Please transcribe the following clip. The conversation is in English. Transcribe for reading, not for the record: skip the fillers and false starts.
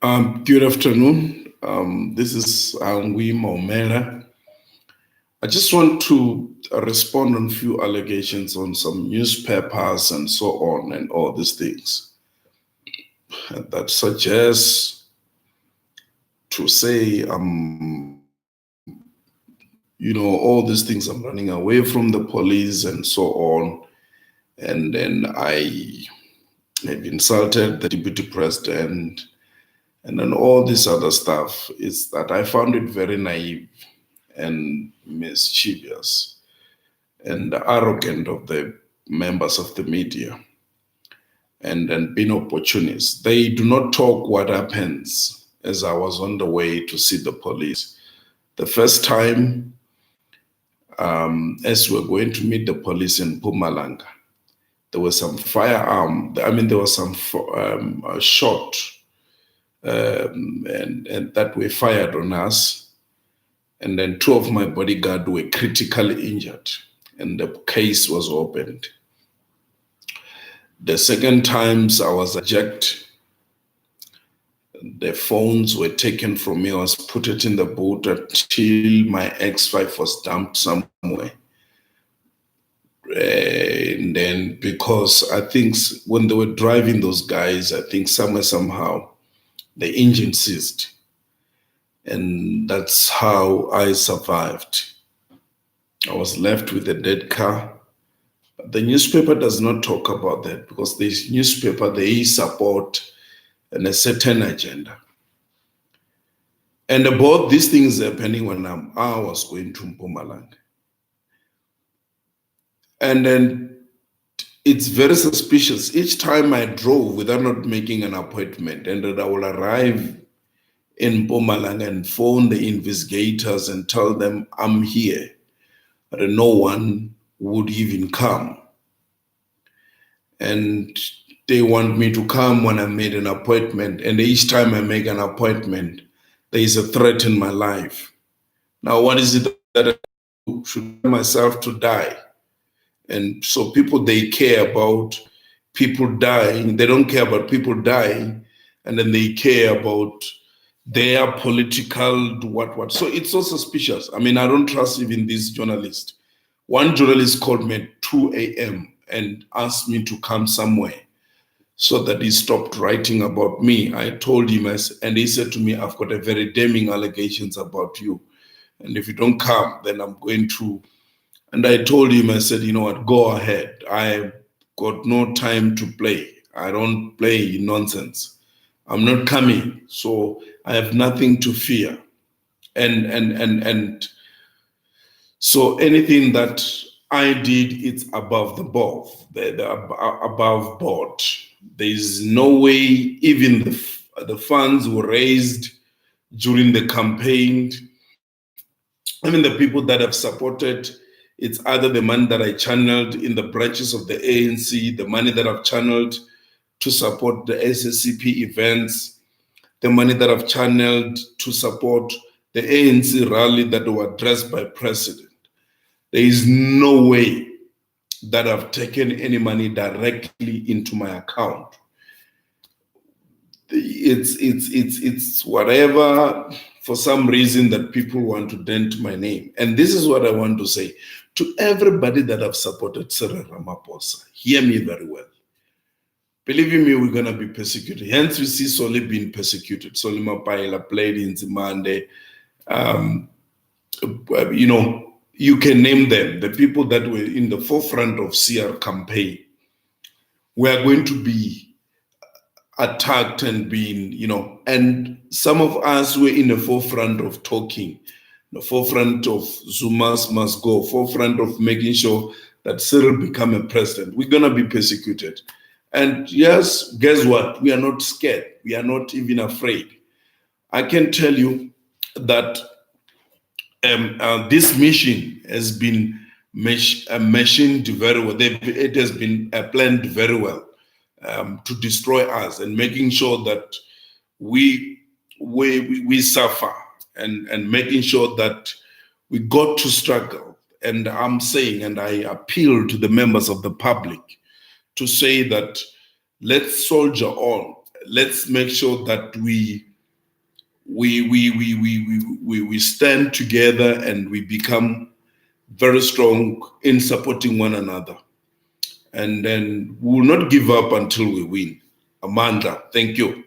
Good afternoon. This is Hangwi Maumela. I just want to respond on a few allegations on some newspapers and so on and all these things that suggest to say, all these things I'm running away from the police and so on. And then I have insulted the deputy president and then all this other stuff is that I found it very naive and mischievous and arrogant of the members of the media and being opportunists. They do not talk what happens as I was on the way to see the police. The first time, as we were going to meet the police in Pumalanga, there was some there was some shot and that were fired on us. And then two of my bodyguards were critically injured and the case was opened. The second times I was ejected, the phones were taken from me. I was put it in the boot until my X5 was dumped somewhere. And then because I think when they were driving those guys, I think somehow the engine seized. And that's how I survived. I was left with a dead car. But the newspaper does not talk about that because this newspaper, they support a certain agenda. And about these things happening when I was going to Mpumalanga. And then it's very suspicious. Each time I drove without not making an appointment, and that I will arrive in Mpumalanga and phone the investigators and tell them I'm here, but no one would even come. And they want me to come when I made an appointment. And each time I make an appointment, there is a threat in my life. Now, what is it that I do? Should myself to die? And so people, they care about people dying. They don't care about people dying. And then they care about their political what. So it's so suspicious. I mean, I don't trust even this journalist. One journalist called me at 2 a.m. and asked me to come somewhere so that he stopped writing about me. I told him, and he said to me, I've got a very damning allegations about you. And if you don't come, then I'm going to. And I told him, I said, you know what, go ahead. I've got no time to play. I don't play nonsense. I'm not coming. So I have nothing to fear. And so anything that I did, it's above the board, above board. There is no way even the funds were raised during the campaign. I mean, the people that have supported, it's either the money that I channeled in the branches of the ANC, the money that I've channeled to support the SSCP events, the money that I've channeled to support the ANC rally that were addressed by President. There is no way that I've taken any money directly into my account. It's whatever, for some reason, that people want to dent my name. And this is what I want to say to everybody that have supported Cyril Ramaphosa. Hear me very well. Believe me, we're going to be persecuted. Hence, we see Soli being persecuted. Soli Mapaila played in Zimande. You can name them, the people that were in the forefront of CR campaign. We are going to be attacked and being, and some of us were in the forefront of talking, the forefront of Zuma's must go, forefront of making sure that Cyril become a president. We're going to be persecuted. And yes, guess what? We are not scared. We are not even afraid. I can tell you that this mission has been machined very well. It has been planned very well to destroy us and making sure that we suffer and making sure that we got to struggle. And I'm saying, and I appeal to the members of the public to say that let's soldier on. Let's make sure that we we stand together and we become very strong in supporting one another. And then we will not give up until we win. Amanda, thank you.